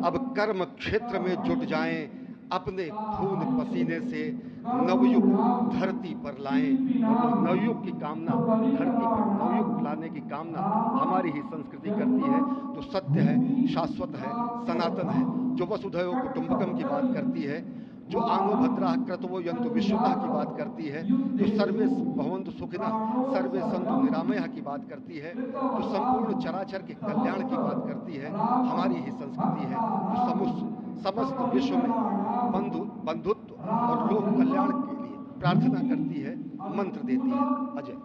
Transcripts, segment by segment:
अब कर्म क्षेत्र में जुट जाएं, अपने खून पसीने से नवयुग धरती पर लाएं। और वह नवयुग की कामना, धरती पर नवयुग लाने की कामना हमारी ही संस्कृति करती है, जो सत्य है, शाश्वत है, सनातन है, जो वसुधैव कुटुंबकम की बात करती है, जो आनो भद्रा क्रतवो यंतु विश्वतः की बात करती है, जो सर्वे भवन्तु सुखिनः सर्वे सन्तु निरामयः की बात करती है, जो संपूर्ण चराचर के कल्याण की बात करती है, हमारी ही संस्कृति है, जो समस्त विश्व में बंधुत्व और लोक कल्याण के लिए प्रार्थना करती है, मंत्र देती है। अजय।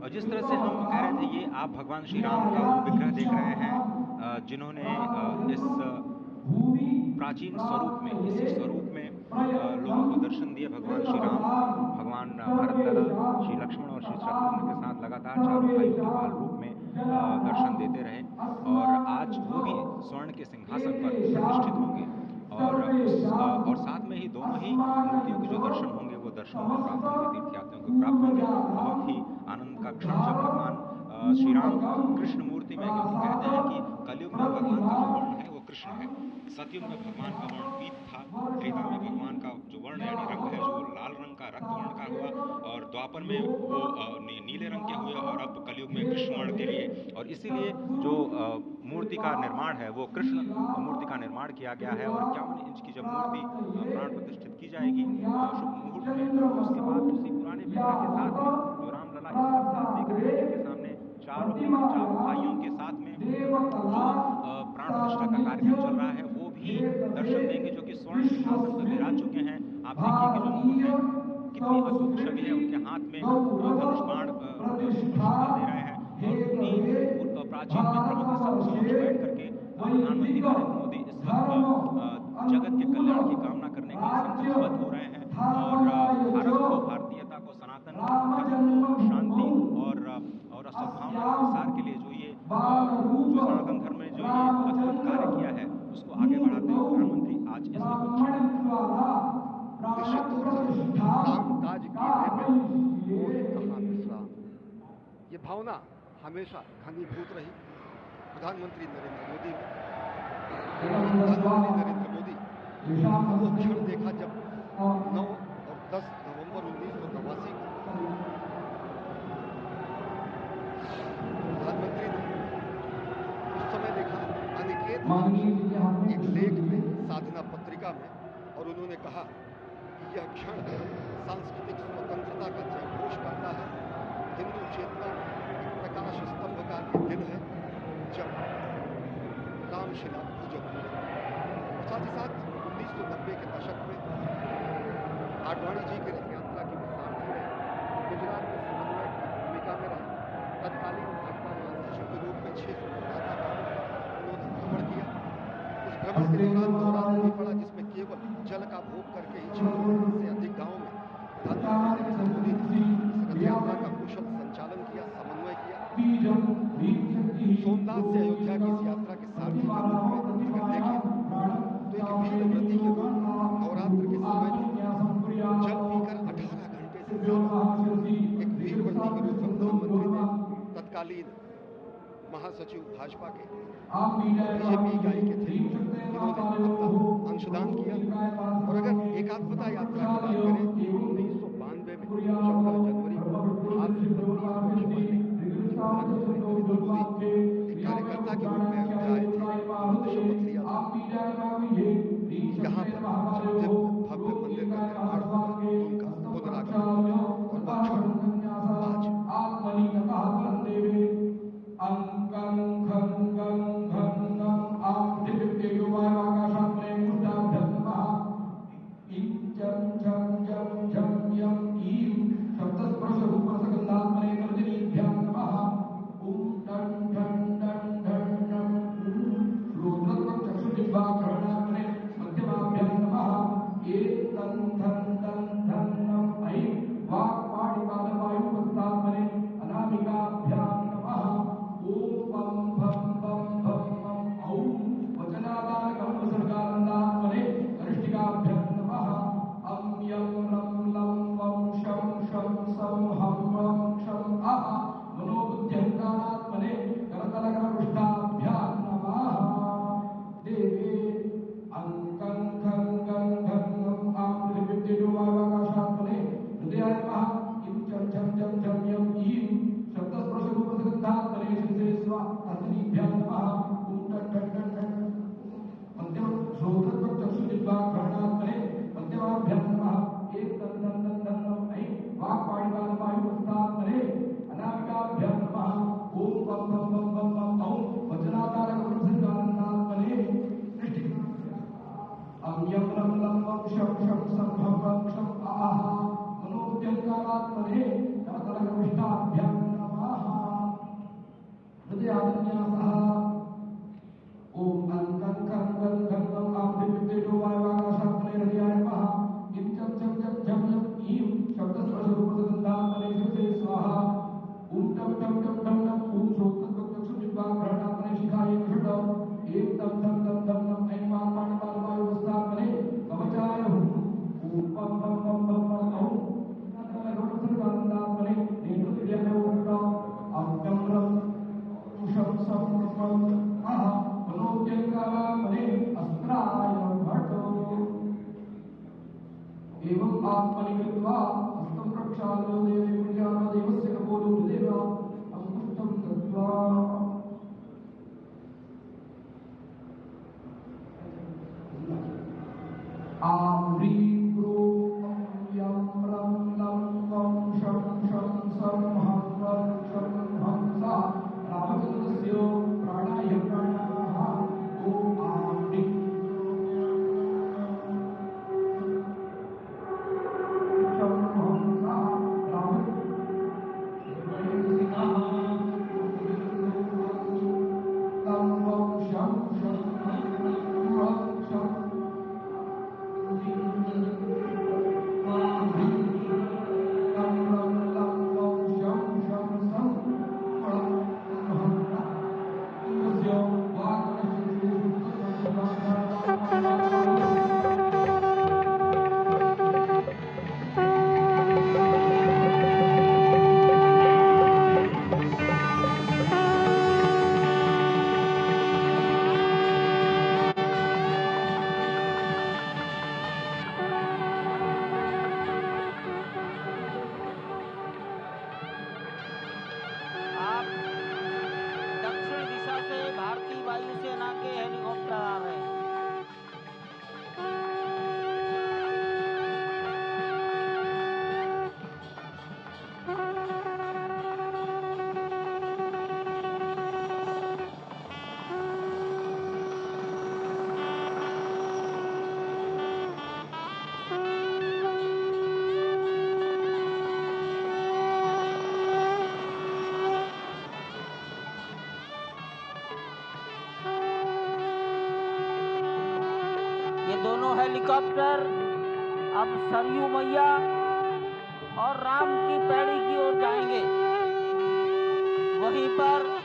और जिस तरह से हम कह रहे थे, ये आप भगवान श्री राम का वो विग्रह देख रहे हैं जिन्होंने इस प्राचीन स्वरूप में, इसी स्वरूप में लोगों को दर्शन दिए। भगवान श्री राम, भगवान भरत लला, श्री लक्ष्मण और श्री शत्रुघ्न के साथ लगातार चारों भाइयों के बाल रूप में दर्शन देते रहे। और आज वो भी स्वर्ण के सिंहासन पर प्रतिष्ठित होंगे और साथ में ही दोनों ही मूर्तियों के जो दर्शन होंगे वो दर्शन उनको प्राप्त होंगे, तीर्थयात्रियों को प्राप्त होंगे। बहुत ही आनंद का क्षण जब भगवान श्री राम कृष्ण मूर्ति में, क्योंकि कहते हैं कि कलयुग में भगवान का जो वर्ण है वो कृष्ण है। सतयुग में भगवान का वर्ण पीत था, त्रेता में भगवान का जो वर्ण यानी रंग है जो लाल रंग का, रक्त वर्ण का हुआ, और द्वापर में वो नीले रंग के हुए, और अब कलयुग में कृष्ण वर्ण के लिए। और इसीलिए जो मूर्ति का निर्माण है वो कृष्ण मूर्ति का निर्माण किया गया है। और 51 इंच की जब मूर्ति प्राण प्रतिष्ठित की जाएगी शुभ मुहूर्त में, तो उसके बाद उसी पुराने विग्रह के साथ में जो रामलला इस वक्त आप देख रहे हैं, जिनके सामने चारों भाइयों के साथ में जो प्राण प्रतिष्ठा का कार्यक्रम चल रहा है, वो भी दर्शन देंगे, जो कि स्वर्ण सिंहासन पर विराज चुके हैं। आप देखिए कि जो मुकुट है, कितनी अद्भुत छवि है। उनके हाथ में धनुष बाण शोभा दे रहे हैं, और उन्हीं प्राचीन विग्रहों के समक्ष बैठ करके प्रधानमंत्री नरेंद्र मोदी इस वक्त जगत के कल्याण की कामना करने के लिए संकल्पबद्ध हो रहे हैं। और भारत को, भारतीयता को, सनातन धर्म को शांति और सद्भावना के प्रसार के लिए जो सनातन धर्म ने जो ये अद्भुत कार्य किया है, उसको आगे बढ़ाते हुए प्रधानमंत्री आज इस अद्भुत क्षण निश्चित तौर से काम काज कीन्हे बिन मोहि कहाँ विश्राम, ये भावना हमेशा घनीभूत रही प्रधानमंत्री नरेंद्र मोदी में। प्रधानमंत्री नरेंद्र मोदी वो क्षण देखा जब 9 और 10 नवंबर 1989 को प्रधानमंत्री ने उस समय देखा अनिकेत एक लेख में, साधना पत्रिका में, और उन्होंने कहा कि यह क्षण सांस्कृतिक स्वतंत्रता का जयघोष करता है, हिंदू चेतना में एक प्रकाश स्तंभ का ये दिन है जब रामशिला पूजन हुए। और साथ ही साथ 1990 के दशक में आडवाणी जी की रथ यात्रा की सारथी रहे, गुजरात में समन्वय की भूमिका में रहे, तत्कालीन भाजपा महासचिव के रूप में 600 गांवों का उन्होंने भ्रमण किया। उस भ्रमण के दौरान नवरात्र भी पड़ा, जिसमें केवल जल का भोग करके ही 600 से अधिक गांवों में प्रधानमंत्री नरेंद्र मोदी ने इस रथ यात्रा का कुशल संचालन किया, समन्वय किया। सोमनाथ से अयोध्या की इस यात्रा के सारथी के रूप में अगर देखें तो एक वीर व्रती के रूप में नवरात्र के समय भी जल पीकर 18 घंटे से ज्यादा एक वीर व्रती के रूप में प्रधानमंत्री ने तत्कालीन महासचिव भाजपा के बीजेपी इकाई के थे, इन्होंने अपना अंशदान किया। और अगर एकात्मता यात्रा की बात करें, 1992 में 14 जनवरी को आज से 32 वर्ष पहले प्रधानमंत्री नरेंद्र मोदी एक कार्यकर्ता के रूप में अयोध्या आए थे, उन्होंने शपथ लिया था यहाँ पर जब दिव्य भव्य मंदिर का निर्माण होगा तो उनका पुनरागमन होगा। और वह क्षण आज एवं आत्मनिकृत्वा हस्तं प्रक्षाल्य देवी पूजादेवस्य नमो देव अंकुष्टं दत्वा वायुसेना के हेलीकॉप्टर आ रहे हैं। ये दोनों हेलीकॉप्टर अब सरयू मैया और राम की पैड़ी की ओर जाएंगे। वहीं पर